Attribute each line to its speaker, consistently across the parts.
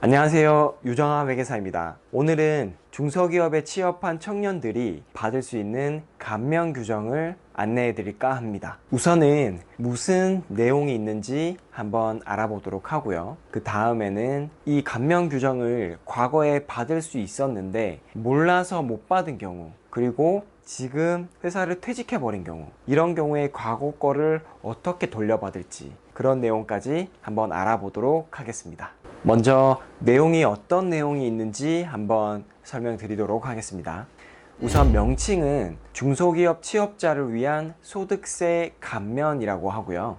Speaker 1: 안녕하세요, 유정아 회계사입니다. 오늘은 중소기업에 취업한 청년들이 받을 수 있는 감면 규정을 안내해 드릴까 합니다. 우선은 무슨 내용이 있는지 한번 알아보도록 하고요. 그 다음에는 이 감면 규정을 과거에 받을 수 있었는데 몰라서 못 받은 경우, 그리고 지금 회사를 퇴직해 버린 경우, 이런 경우에 과거 거를 어떻게 돌려받을지, 그런 내용까지 한번 알아보도록 하겠습니다. 먼저 내용이 어떤 내용이 있는지 한번 설명드리도록 하겠습니다. 우선 명칭은 중소기업 취업자를 위한 소득세 감면이라고 하고요.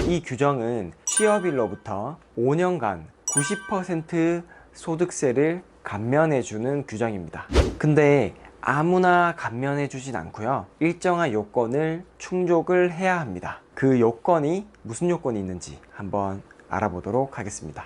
Speaker 1: 이 규정은 취업일로부터 5년간 90% 소득세를 감면해주는 규정입니다. 근데 아무나 감면해주진 않고요. 일정한 요건을 충족을 해야 합니다. 그 요건이 무슨 요건이 있는지 한번 알아보도록 하겠습니다.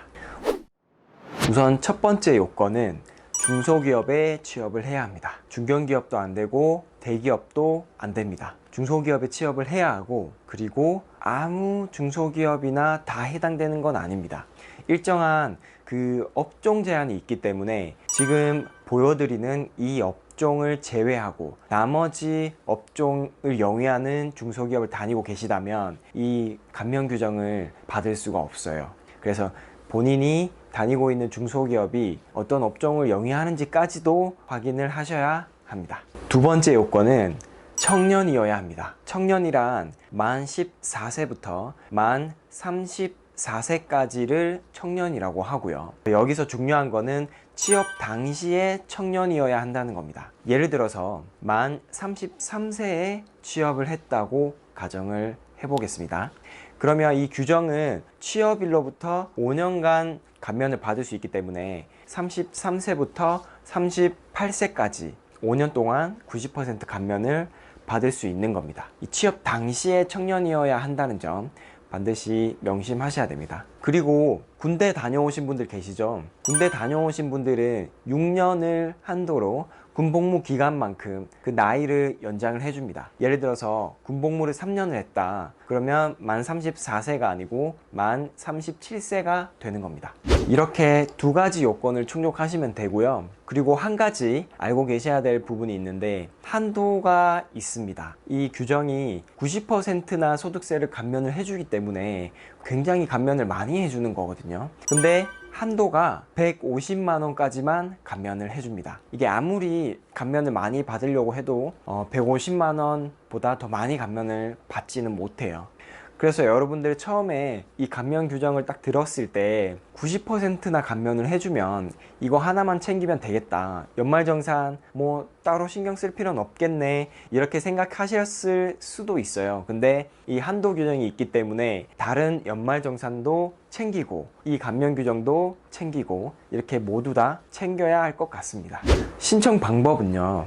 Speaker 1: 우선 첫 번째 요건은 중소기업에 취업을 해야 합니다. 중견기업도 안 되고 대기업도 안 됩니다. 중소기업에 취업을 해야 하고, 그리고 아무 중소기업이나 다 해당되는 건 아닙니다. 일정한 그 업종 제한이 있기 때문에 지금 보여드리는 이 업종을 제외하고 나머지 업종을 영위하는 중소기업을 다니고 계시다면 이 감면 규정을 받을 수가 없어요. 그래서 본인이 다니고 있는 중소기업이 어떤 업종을 영위하는지까지도 확인을 하셔야 합니다. 두 번째 요건은 청년이어야 합니다. 청년이란 만 14세부터 만 34세까지를 청년이라고 하고요. 여기서 중요한 거는 취업 당시에 청년이어야 한다는 겁니다. 예를 들어서 만 33세에 취업을 했다고 가정을 해보겠습니다. 그러면 이 규정은 취업일로부터 5년간 감면을 받을 수 있기 때문에 33세부터 38세까지 5년 동안 90% 감면을 받을 수 있는 겁니다. 이 취업 당시에 청년이어야 한다는 점 반드시 명심하셔야 됩니다. 그리고 군대 다녀오신 분들 계시죠? 군대 다녀오신 분들은 6년을 한도로 군복무 기간만큼 그 나이를 연장을 해줍니다. 예를 들어서 군복무를 3년을 했다. 그러면 만 34세가 아니고 만 37세가 되는 겁니다. 이렇게 두 가지 요건을 충족하시면 되고요. 그리고 한 가지 알고 계셔야 될 부분이 있는데 한도가 있습니다. 이 규정이 90%나 소득세를 감면을 해주기 때문에 굉장히 감면을 많이 해주는 거거든요. 근데 한도가 150만 원까지만 감면을 해줍니다. 이게 아무리 감면을 많이 받으려고 해도 150만 원보다 더 많이 감면을 받지는 못해요. 그래서 여러분들 처음에 이 감면 규정을 딱 들었을 때 90%나 감면을 해주면 이거 하나만 챙기면 되겠다, 연말정산 뭐 따로 신경 쓸 필요는 없겠네, 이렇게 생각하셨을 수도 있어요. 근데 이 한도 규정이 있기 때문에 다른 연말정산도 챙기고 이 감면 규정도 챙기고 이렇게 모두 다 챙겨야 할 것 같습니다. 신청 방법은요,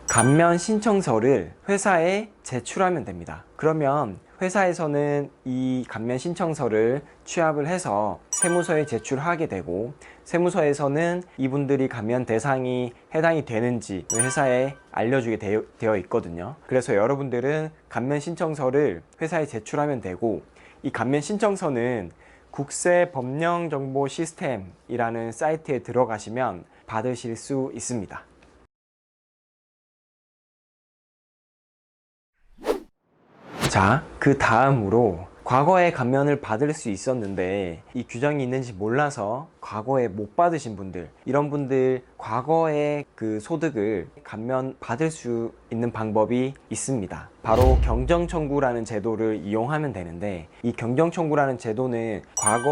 Speaker 1: 감면 신청서를 회사에 제출하면 됩니다. 그러면 회사에서는 이 감면 신청서를 취합을 해서 세무서에 제출하게 되고, 세무서에서는 이분들이 감면 대상이 해당이 되는지 회사에 알려주게 되어 있거든요. 그래서 여러분들은 감면 신청서를 회사에 제출하면 되고, 이 감면 신청서는 국세법령정보시스템이라는 사이트에 들어가시면 받으실 수 있습니다. 자, 그 다음으로 과거에 감면을 받을 수 있었는데 이 규정이 있는지 몰라서 과거에 못 받으신 분들, 이런 분들 과거에 그 소득을 감면 받을 수 있는 방법이 있습니다. 바로 경정청구라는 제도를 이용하면 되는데, 이 경정청구라는 제도는 과거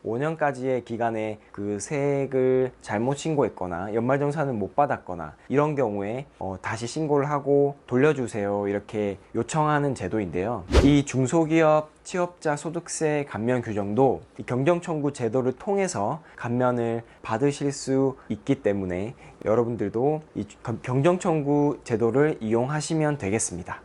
Speaker 1: 5년까지의 기간에 그 세액을 잘못 신고했거나 연말정산을 못 받았거나 이런 경우에 다시 신고를 하고 돌려주세요 이렇게 요청하는 제도인데요. 이 중소기업 취업자 소득세 감면 규정도 이 경정청구 제도를 통해서 감면을 받으실 수 있기 때문에 여러분들도 이 경정청구 제도를 이용하시면 되겠습니다.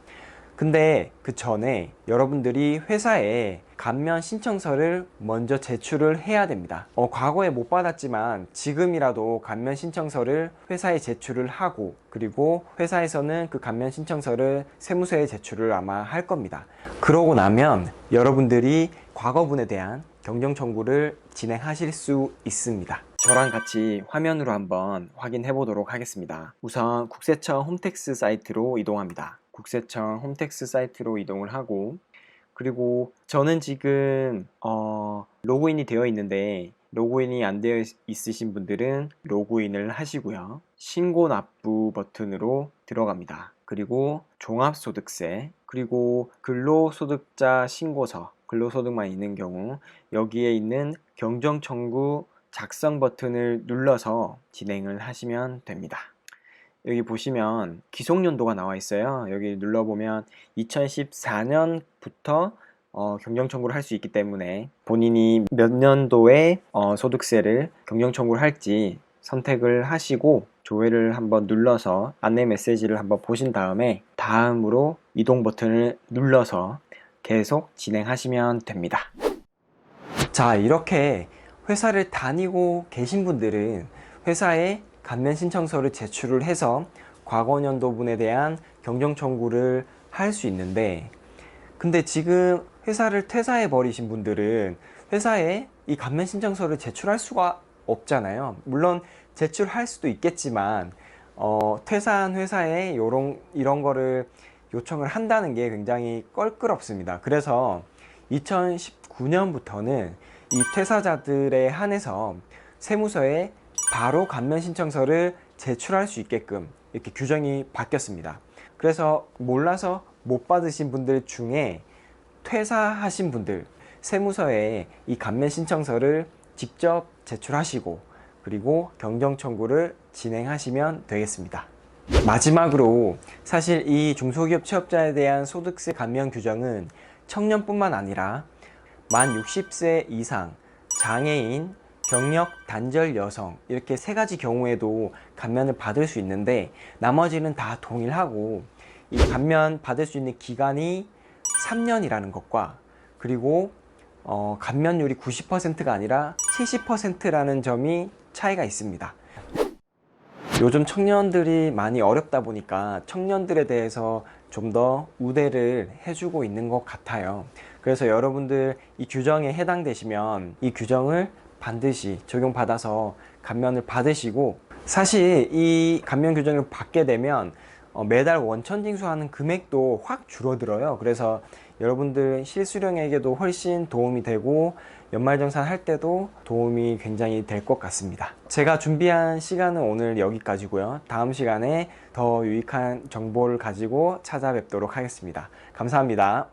Speaker 1: 근데 그 전에 여러분들이 회사에 감면 신청서를 먼저 제출을 해야 됩니다. 과거에 못 받았지만 지금이라도 감면 신청서를 회사에 제출을 하고, 그리고 회사에서는 그 감면 신청서를 세무서에 제출을 아마 할 겁니다. 그러고 나면 여러분들이 과거분에 대한 경정 청구를 진행하실 수 있습니다. 저랑 같이 화면으로 한번 확인해 보도록 하겠습니다. 우선 국세청 홈택스 사이트로 이동합니다. 국세청 홈택스 사이트로 이동을 하고, 그리고 저는 지금 로그인이 되어 있는데, 로그인이 안 되어 있으신 분들은 로그인을 하시고요. 신고 납부 버튼으로 들어갑니다. 그리고 종합소득세, 그리고 근로소득자 신고서, 근로소득만 있는 경우 여기에 있는 경정청구 작성 버튼을 눌러서 진행을 하시면 됩니다. 여기 보시면 기속연도가 나와 있어요. 여기 눌러보면 2014년부터 경정청구를 할 수 있기 때문에 본인이 몇 년도에 소득세를 경정청구를 할지 선택을 하시고 조회를 한번 눌러서 안내 메시지를 한번 보신 다음에 다음으로 이동 버튼을 눌러서 계속 진행하시면 됩니다. 자, 이렇게 회사를 다니고 계신 분들은 회사에 감면 신청서를 제출을 해서 과거 연도분에 대한 경정 청구를 할 수 있는데, 근데 지금 회사를 퇴사해 버리신 분들은 회사에 이 감면 신청서를 제출할 수가 없잖아요. 물론 제출할 수도 있겠지만 퇴사한 회사에 이런 거를 요청을 한다는 게 굉장히 껄끄럽습니다. 그래서 2019년부터는 이 퇴사자들에 한해서 세무서에 바로 감면 신청서를 제출할 수 있게끔 이렇게 규정이 바뀌었습니다. 그래서 몰라서 못 받으신 분들 중에 퇴사하신 분들, 세무서에 이 감면 신청서를 직접 제출하시고, 그리고 경정 청구를 진행하시면 되겠습니다. 마지막으로, 사실 이 중소기업 취업자에 대한 소득세 감면 규정은 청년뿐만 아니라 만 60세 이상, 장애인, 경력 단절 여성, 이렇게 세 가지 경우에도 감면을 받을 수 있는데, 나머지는 다 동일하고 이 감면 받을 수 있는 기간이 3년이라는 것과, 그리고 감면율이 90%가 아니라 70%라는 점이 차이가 있습니다. 요즘 청년들이 많이 어렵다 보니까 청년들에 대해서 좀 더 우대를 해주고 있는 것 같아요. 그래서 여러분들 이 규정에 해당되시면 이 규정을 반드시 적용받아서 감면을 받으시고, 사실 이 감면 규정을 받게 되면 매달 원천 징수하는 금액도 확 줄어들어요. 그래서 여러분들 실수령에게도 훨씬 도움이 되고 연말정산 할 때도 도움이 굉장히 될 것 같습니다. 제가 준비한 시간은 오늘 여기까지고요. 다음 시간에 더 유익한 정보를 가지고 찾아뵙도록 하겠습니다. 감사합니다.